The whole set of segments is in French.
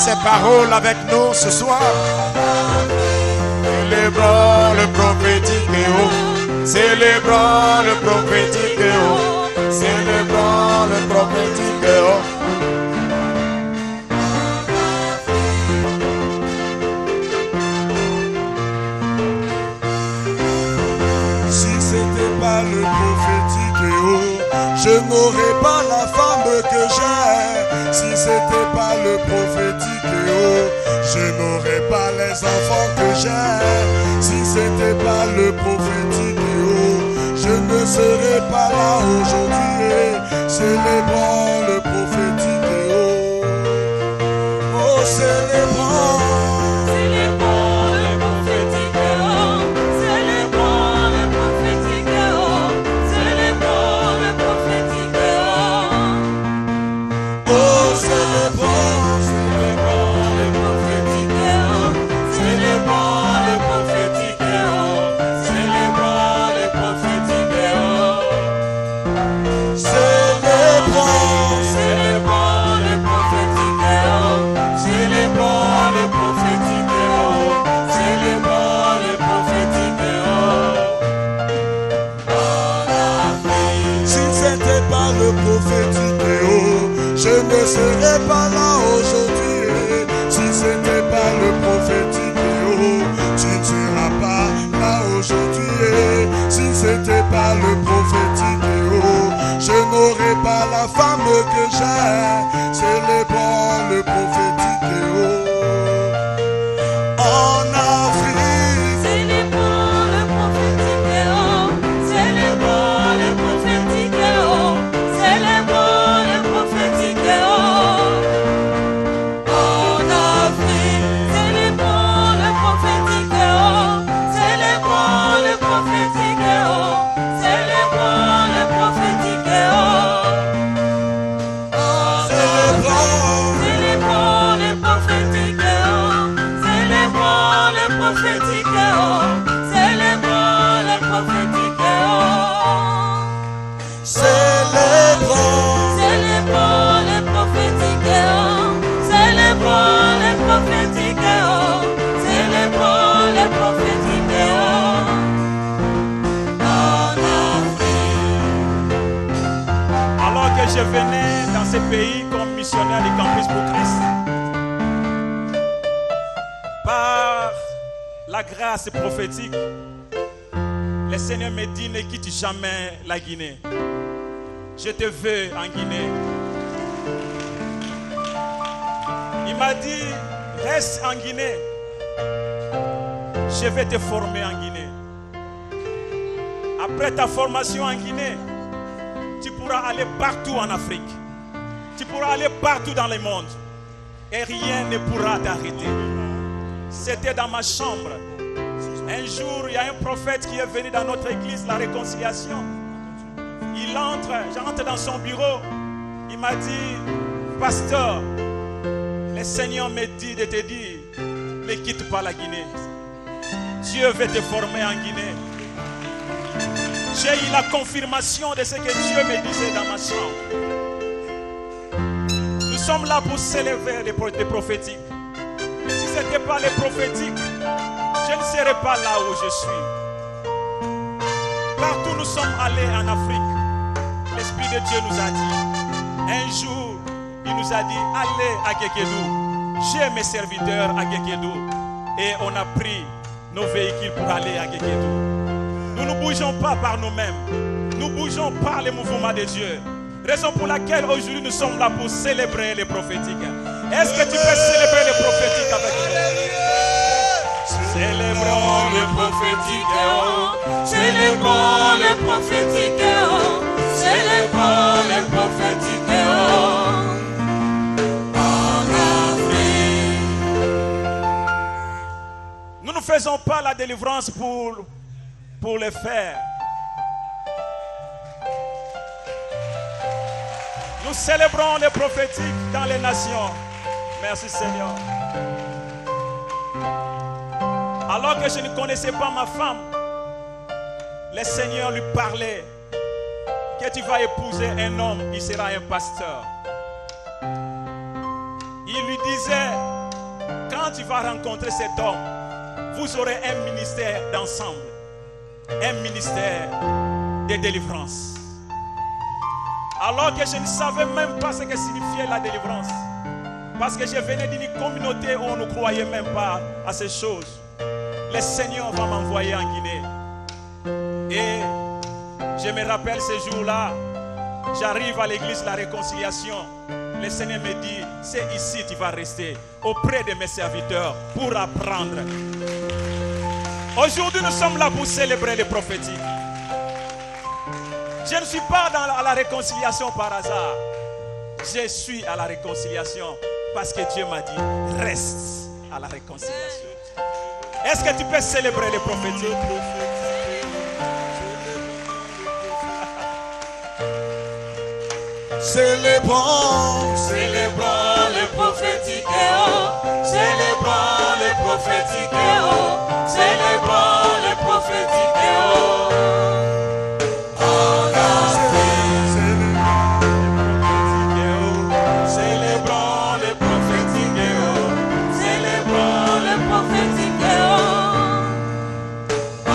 ces paroles avec nous ce soir. Célébrons le prophétique haut. Célébrons le prophétique haut. Célébrons le prophétique haut. Si c'était pas le prophétique haut, je n'aurais pas la femme que j'ai. Si c'était pas le prophétique haut, je n'aurais pas les enfants que j'ai. Si c'était pas le prophétique haut, je ne serais pas là aujourd'hui. Célébrons le prophétique haut. Oh, célébrons. Je ne serais pas là aujourd'hui. Si c'était pas le prophétique haut, tu ne seras pas là aujourd'hui. Si c'était pas le prophétique haut, je n'aurais pas la femme que j'ai. Célébrons le prophétique haut. En Afrique, célébrons le prophétique haut. Célébrons le prophétique haut. Célébrons le prophétique haut. En Afrique, célébrons le prophétique haut. Célébrons le prophétique haut. Célébrons le prophétique haut. Célébrons le prophétique haut. Célébrons le prophétique haut. Célébrons le prophétique haut. Célébrons le prophétique haut. Célébrons le prophétique haut. Célébrons le prophétique haut. En Afrique. Alors que je venais dans ce pays comme missionnaire du Campus pour Christ, par la grâce prophétique, le Seigneur me dit: ne quitte jamais la Guinée. Je te veux en Guinée. Il m'a dit: reste en Guinée. Je vais te former en Guinée. Après ta formation en Guinée, tu pourras aller partout en Afrique. Tu pourras aller partout dans le monde. Et rien ne pourra t'arrêter. C'était dans ma chambre. Un jour, il y a un prophète qui est venu dans notre église, la réconciliation. Il entre, j'entre dans son bureau. Il m'a dit: pasteur, le Seigneur me dit de te dire, ne quitte pas la Guinée. Dieu veut te former en Guinée. J'ai eu la confirmation de ce que Dieu me disait dans ma chambre. Nous sommes là pour célébrer les prophétiques. Si ce n'était pas les prophétiques, je ne serais pas là où je suis. Partout nous sommes allés en Afrique, l'Esprit de Dieu nous a dit. Un jour, il nous a dit: allez à Guéguédou. J'ai mes serviteurs à Guéguédou. Et on a pris nos véhicules pour aller à Guéguédou. Nous ne bougeons pas par nous-mêmes. Nous bougeons par les mouvements de Dieu. Raison pour laquelle aujourd'hui nous sommes là pour célébrer les prophétiques. Est-ce que tu peux célébrer les prophétiques avec nous? Célébrons le prophétique haut. Célébrons le prophétique haut. Célébrons le prophétique haut. En Afrique. Nous ne faisons pas la délivrance pour le faire. Nous célébrons les prophétiques dans les nations. Merci Seigneur. Alors que je ne connaissais pas ma femme, le Seigneur lui parlait que tu vas épouser un homme, il sera un pasteur. Il lui disait: quand tu vas rencontrer cet homme, vous aurez un ministère d'ensemble. Un ministère de délivrance. Alors que je ne savais même pas ce que signifiait la délivrance. Parce que je venais d'une communauté où on ne croyait même pas à ces choses. Le Seigneur va m'envoyer en Guinée. Et je me rappelle ce jour-là, j'arrive à l'église de la réconciliation. Le Seigneur me dit, c'est ici que tu vas rester, auprès de mes serviteurs, pour apprendre. Aujourd'hui, nous sommes là pour célébrer les prophétiques. Je ne suis pas à la réconciliation par hasard. Je suis à la réconciliation parce que Dieu m'a dit, reste à la réconciliation. Est-ce que tu peux célébrer les prophétiques? Célébrons, Célébrons le prophétique, célébrons le prophétique, célébrons le prophétique, en Afrique. Célébrons le prophétique, célébrons le prophétique, en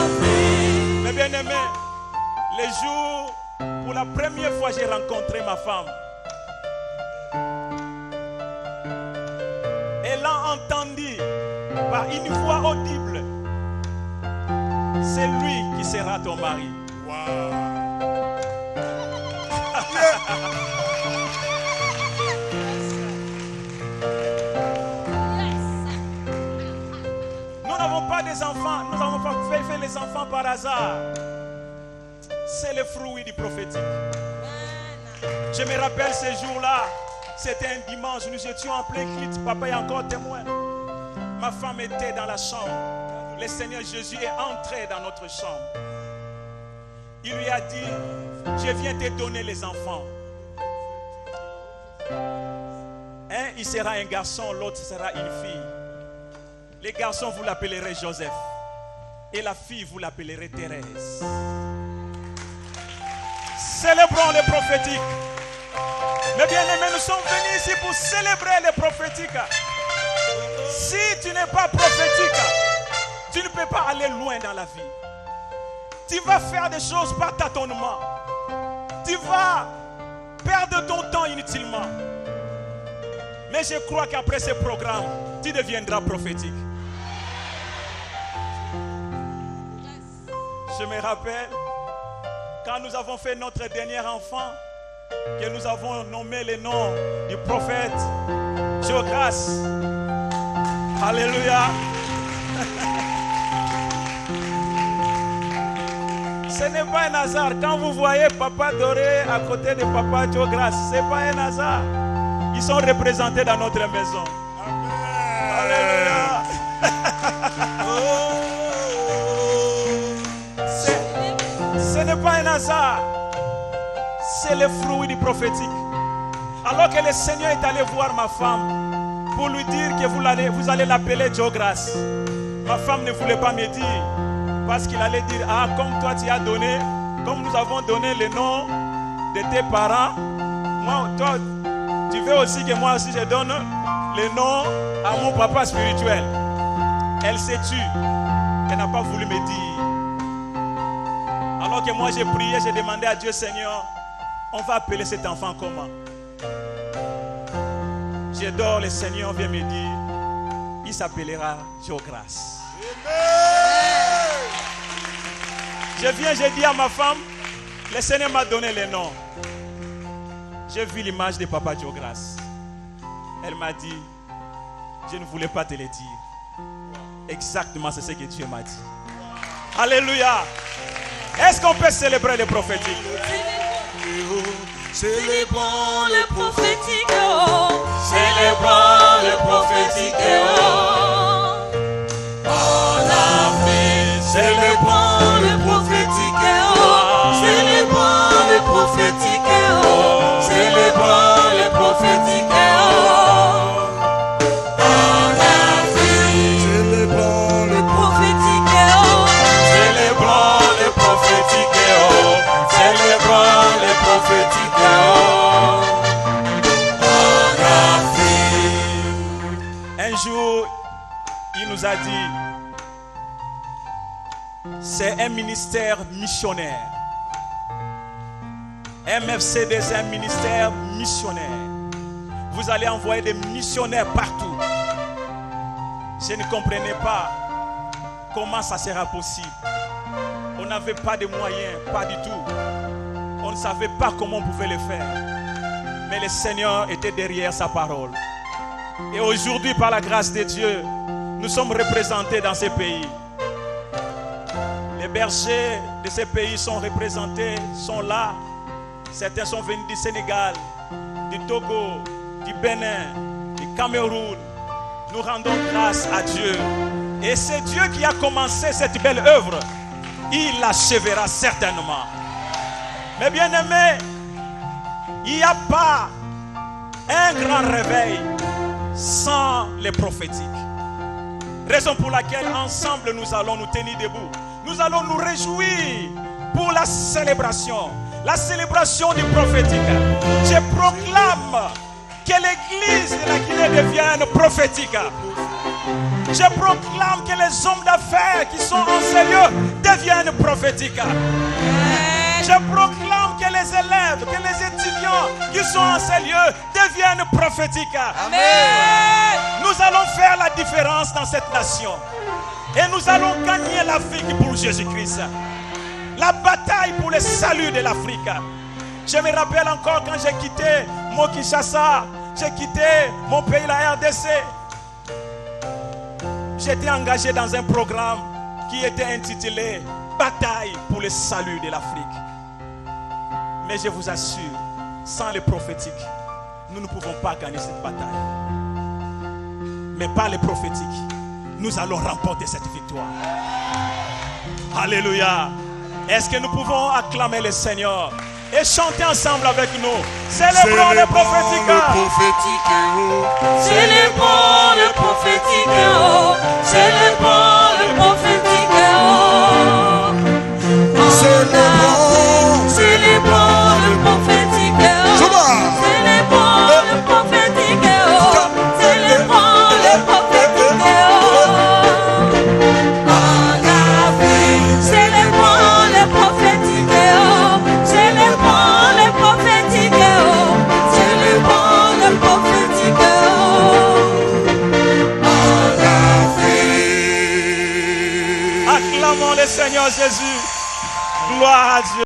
Afrique. Mes bien-aimés, les jours, pour la première fois, j'ai rencontré ma femme. Elle a entendu par une voix audible, c'est lui qui sera ton mari. Nous n'avons pas des enfants, nous n'avons pas fait les enfants par hasard. C'est le fruit du prophétique. Je me rappelle ces jours-là, c'était un dimanche, nous étions en plein culte, papa est encore témoin. Ma femme était dans la chambre. Le Seigneur Jésus est entré dans notre chambre. Il lui a dit, je viens te donner les enfants. Un, il sera un garçon, l'autre sera une fille. Les garçons, vous l'appellerez Joseph. Et la fille, vous l'appellerez Thérèse. Célébrons les prophétiques. Mes bien-aimés, nous sommes venus ici pour célébrer les prophétiques. Si tu n'es pas prophétique, tu ne peux pas aller loin dans la vie. Tu vas faire des choses par tâtonnement. Tu vas perdre ton temps inutilement. Mais je crois qu'après ce programme, tu deviendras prophétique. Je me rappelle, quand nous avons fait notre dernier enfant, que nous avons nommé le nom du prophète Jograce. Alléluia. Ce n'est pas un hasard. Quand vous voyez Papa Doré à côté de Papa Jograce, ce n'est pas un hasard. Ils sont représentés dans notre maison. Alléluia. Ce n'est pas un hasard. C'est le fruit du prophétique. Alors que le Seigneur est allé voir ma femme pour lui dire que vous allez l'appeler Jograce. Ma femme ne voulait pas me dire parce qu'il allait dire, ah, comme toi tu as donné, comme nous avons donné le nom de tes parents, moi, toi, tu veux aussi que moi aussi je donne le nom à mon papa spirituel. Elle s'est tue. Elle n'a pas voulu me dire. Alors que moi j'ai prié, j'ai demandé à Dieu, Seigneur, on va appeler cet enfant comment? Je dors, le Seigneur vient me dire, il s'appellera Jograce. Je viens, j'ai dit à ma femme, le Seigneur m'a donné le nom. J'ai vu l'image de Papa Jograce. Elle m'a dit, je ne voulais pas te le dire. Exactement, c'est ce que Dieu m'a dit. Alléluia. Est-ce qu'on peut célébrer le prophétique? Célébrons le prophétique, célébrons le prophétique, en Afrique. Célébrons le prophétique, célébrons le prophétique, célébrons le prophétique, en Afrique. célébrons le Prophétique, célébrons le prophétique, célébrons le prophétique, en Afrique. Un nous a dit, c'est un ministère missionnaire. MFCD, c'est un ministère missionnaire. Vous allez envoyer des missionnaires partout. Je ne comprenais pas comment ça sera possible. On n'avait pas de moyens, pas du tout. On ne savait pas comment on pouvait le faire. Mais le Seigneur était derrière sa parole. Et aujourd'hui, par la grâce de Dieu, nous sommes représentés dans ces pays. Les bergers de ces pays sont représentés, sont là. Certains sont venus du Sénégal, du Togo, du Bénin, du Cameroun. Nous rendons grâce à Dieu. Et c'est Dieu qui a commencé cette belle œuvre. Il l'achèvera certainement. Mais bien aimés, il n'y a pas un grand réveil sans les prophétiques. Raison pour laquelle ensemble nous allons nous tenir debout. Nous allons nous réjouir pour la célébration du prophétique. Je proclame que l'église de la Guinée devienne prophétique. Je proclame que les hommes d'affaires qui sont en ces lieux deviennent prophétiques. Je proclame que les élèves, que les étudiants qui sont en ces lieux deviennent prophétiques. Amen. Nous allons faire la différence dans cette nation. Et nous allons gagner l'Afrique pour Jésus-Christ. La bataille pour le salut de l'Afrique. Je me rappelle encore quand j'ai quitté mon Kinshasa, j'ai quitté mon pays, la RDC. J'étais engagé dans un programme qui était intitulé Bataille pour le salut de l'Afrique. Mais je vous assure, sans les prophétiques, nous ne pouvons pas gagner cette bataille. Mais par les prophétiques, nous allons remporter cette victoire. Alléluia. Est-ce que nous pouvons acclamer le Seigneur et chanter ensemble avec nous? Célébrons le prophétique. Célébrons le prophétique. Célébrons le prophétique. Célébrons le prophétique. Célébrons le prophétique. Célébrons le prophétique. En Afrique, célébrons le prophétique. Célébrons le prophétique. Célébrons le prophétique. En Afrique. Acclamons le Seigneur Jésus. Gloire à Dieu.